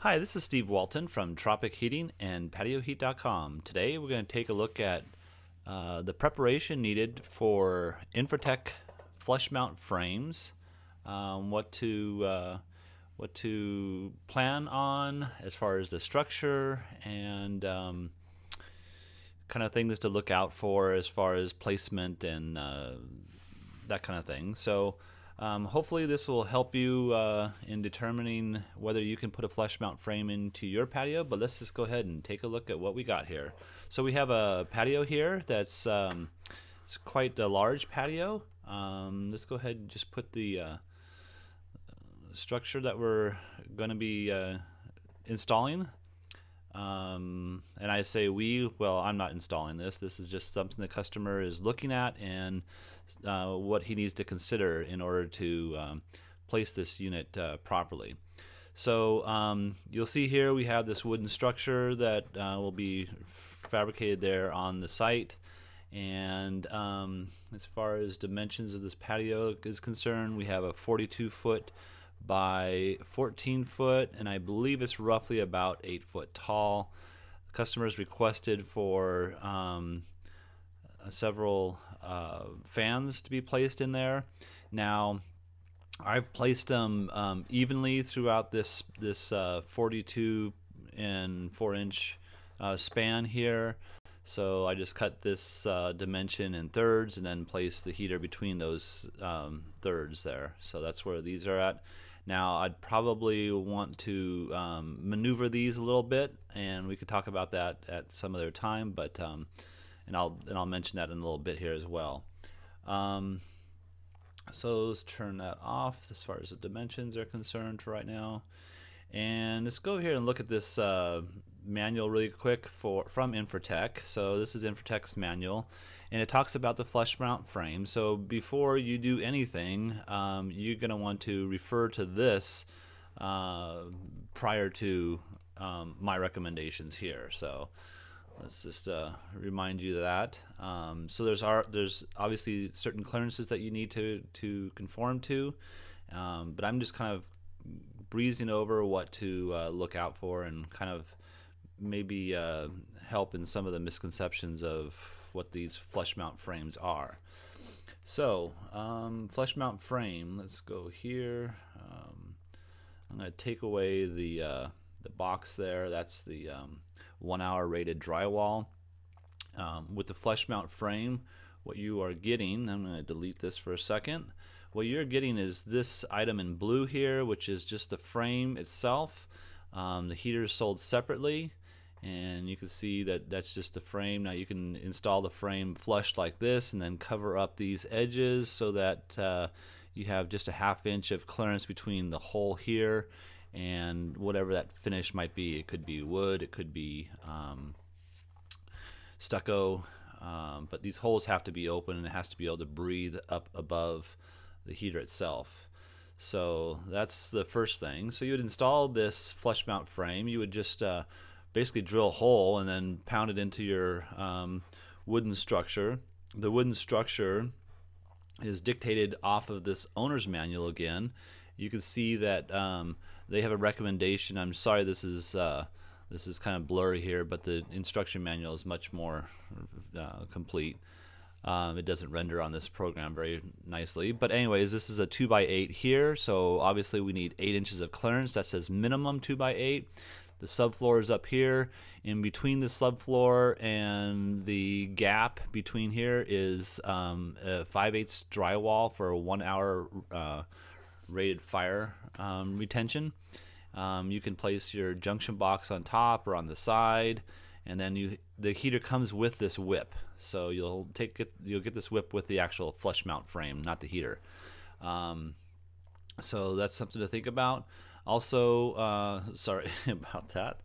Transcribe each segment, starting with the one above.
Hi, this is Steve Walton from Tropic Heating and PatioHeat.com. Today we're going to take a look at the preparation needed for Infratech Flush Mount Frames, what to plan on as far as the structure, and kind of things to look out for as far as placement and that kind of thing. So hopefully this will help you in determining whether you can put a flush mount frame into your patio, but let's just go ahead and take a look at what we got here. So we have a patio here that's it's quite a large patio. Let's go ahead and just put the structure that we're going to be installing. And I say well, I'm not installing this. This is just something the customer is looking at and what he needs to consider in order to place this unit properly. So you'll see here we have this wooden structure that will be fabricated there on the site. And as far as dimensions of this patio is concerned, we have a 42-foot by 14 foot, and I believe it's roughly about 8 foot tall. The customers requested for several fans to be placed in there. Now I've placed them evenly throughout this 42 and 4-inch span here. So I just cut this dimension in thirds and then place the heater between those thirds there. So that's where these are at. Now I'd probably want to maneuver these a little bit, and we could talk about that at some other time, but and I'll mention that in a little bit here as well. So let's turn that off as far as the dimensions are concerned for right now. And let's go here and look at this manual really quick from Infratech. So this is Infratech's manual, and it talks about the flush mount frame. So before you do anything, you're going to want to refer to this prior to my recommendations here. So let's just remind you of that. So there's obviously certain clearances that you need to conform to, but I'm just kind of breezing over what to look out for and kind of maybe help in some of the misconceptions of what these flush mount frames are. So flush mount frame, let's go here. I'm going to take away the box there. That's the 1 hour rated drywall. With the flush mount frame, what you are getting, I'm going to delete this for a second. What you're getting is this item in blue here, which is just the frame itself. The heater is sold separately, and you can see that that's just the frame. Now you can install the frame flush like this and then cover up these edges so that you have just a ½ inch of clearance between the hole here and whatever that finish might be. It could be wood, it could be stucco, but these holes have to be open and it has to be able to breathe up above the heater itself. So that's the first thing. So you would install this flush mount frame. You would just basically drill a hole and then pound it into your wooden structure. The wooden structure is dictated off of this owner's manual again. You can see that they have a recommendation. I'm sorry, this is kind of blurry here, but the instruction manual is much more complete. It doesn't render on this program very nicely, but anyways, this is a 2x8 here, so obviously we need 8 inches of clearance. That says minimum 2x8. The subfloor is up here. In between the subfloor and the gap between here is a 5/8 drywall for a 1 hour rated fire retention. You can place your junction box on top or on the side, and then the heater comes with this whip. So you'll get this whip with the actual flush mount frame, not the heater. So that's something to think about. Also, sorry about that.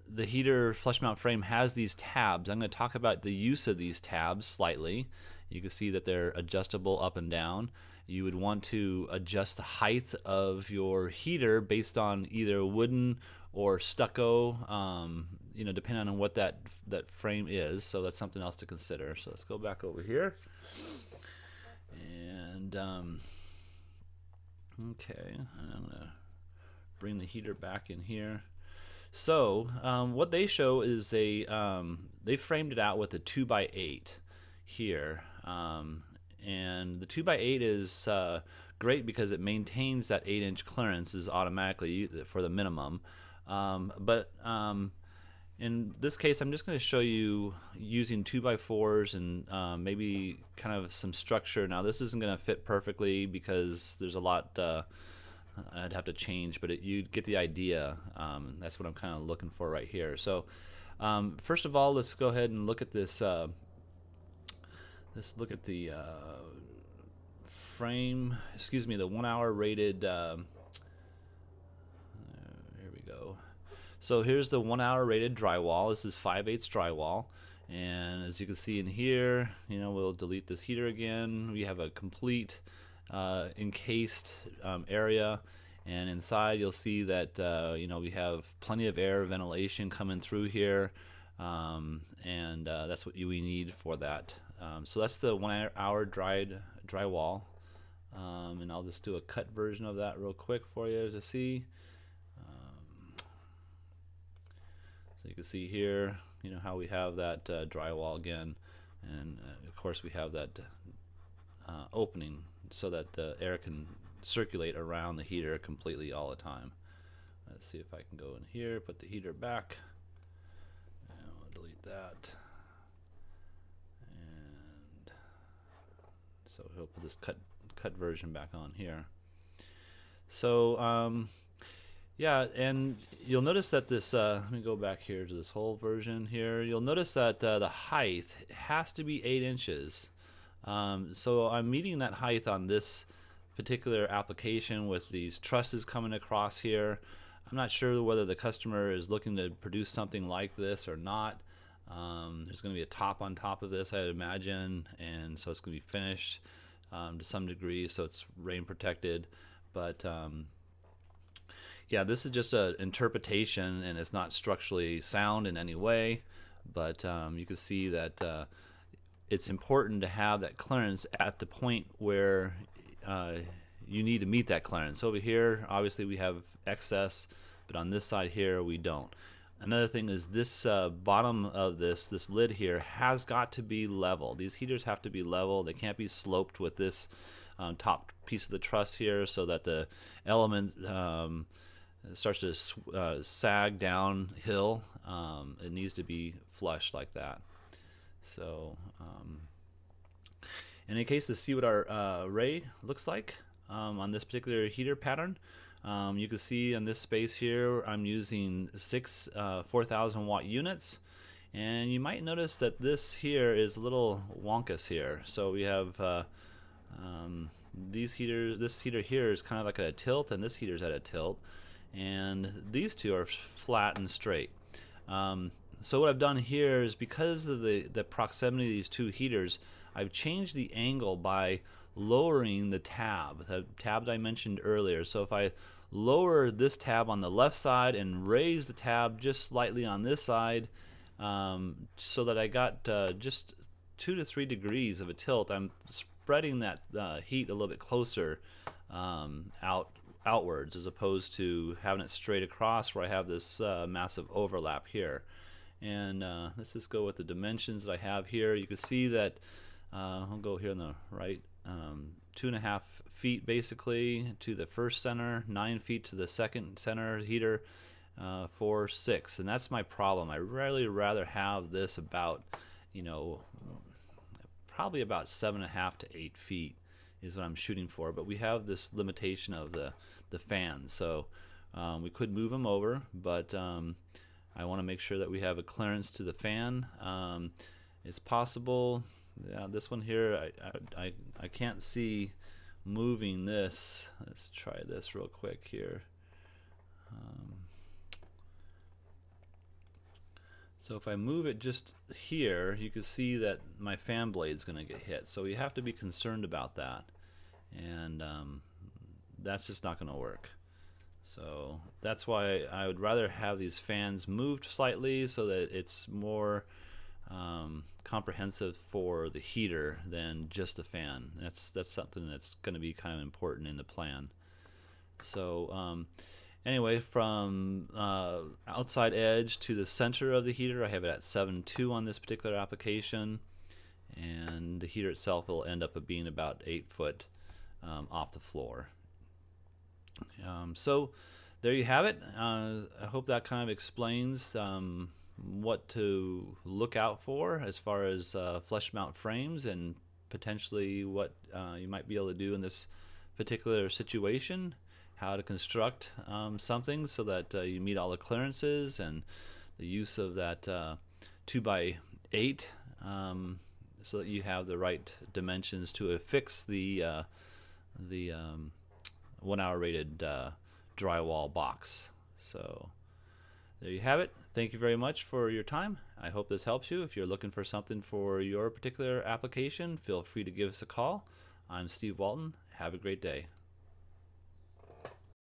The heater flush mount frame has these tabs. I'm going to talk about the use of these tabs slightly. You can see that they're adjustable up and down. You would want to adjust the height of your heater based on either wooden or stucco, depending on what that frame is. So that's something else to consider. So let's go back over here. And Okay, and I'm gonna bring the heater back in here. So what they show is they framed it out with a 2x8 here, and the 2x8 is great because it maintains that 8-inch clearances automatically for the minimum. But in this case, I'm just going to show you using 2x4s and maybe kind of some structure. Now this isn't going to fit perfectly because there's a lot I'd have to change, but you get the idea. That's what I'm kind of looking for right here. So first of all, let's go ahead and look at this. Let's look at the frame, excuse me, the 1 hour rated, here we go. So here's the 1 hour rated drywall. This is 5/8 drywall. And as you can see in here, you know, we'll delete this heater again. We have a complete encased area, and inside you'll see that you know, we have plenty of air ventilation coming through here, and that's what we need for that. So that's the 1 hour drywall, and I'll just do a cut version of that real quick for you to see. So you can see here, you know, how we have that drywall again, and of course we have that opening so that the air can circulate around the heater completely all the time. Let's see if I can go in here, put the heater back, and we'll delete that. And so he'll put this cut version back on here. So yeah, and you'll notice that this, let me go back here to this whole version here. You'll notice that the height has to be 8 inches. So I'm meeting that height on this particular application with these trusses coming across here. I'm not sure whether the customer is looking to produce something like this or not. There's going to be a top on top of this, I would imagine, and so it's going to be finished to some degree, so it's rain protected. But yeah, this is just an interpretation, and it's not structurally sound in any way. But you can see that it's important to have that clearance at the point where you need to meet that clearance. Over here, obviously we have excess, but on this side here we don't. Another thing is this bottom of this lid here has got to be level. These heaters have to be level. They can't be sloped with this top piece of the truss here, so that the element starts to sag downhill. It needs to be flush like that. So in any case, to see what our array looks like on this particular heater pattern, you can see in this space here I'm using 6 4,000 watt units, and you might notice that this here is a little wonkus here. So we have these heaters, this heater here is kind of like at a tilt, and this heater's at a tilt, and these two are flat and straight. So what I've done here is, because of the proximity of these two heaters, I've changed the angle by lowering the tab that I mentioned earlier. So if I lower this tab on the left side and raise the tab just slightly on this side, so that I got just 2 to 3 degrees of a tilt, I'm spreading that heat a little bit closer outwards, as opposed to having it straight across where I have this massive overlap here. And let's just go with the dimensions that I have here. You can see that I'll go here on the right, 2.5 feet basically to the first center, 9 feet to the second center heater, 4, 6, and that's my problem. I really rather have this about, you know, probably about 7.5 to 8 feet is what I'm shooting for. But we have this limitation of the fans, so we could move them over, but I want to make sure that we have a clearance to the fan. It's possible. Yeah, this one here, I can't see moving this. Let's try this real quick here. So if I move it just here, you can see that my fan blade's going to get hit. So you have to be concerned about that, and that's just not going to work. So that's why I would rather have these fans moved slightly so that it's more comprehensive for the heater than just the fan. That's something that's going to be kind of important in the plan. So anyway, from outside edge to the center of the heater, I have it at 7.2 on this particular application, and the heater itself will end up being about 8 foot off the floor. So there you have it. I hope that kind of explains what to look out for as far as flush mount frames, and potentially what you might be able to do in this particular situation, how to construct something so that you meet all the clearances, and the use of that 2x8 so that you have the right dimensions to affix the 1 hour rated drywall box. So there you have it. Thank you very much for your time. I hope this helps you. If you're looking for something for your particular application, feel free to give us a call. I'm Steve Walton. Have a great day.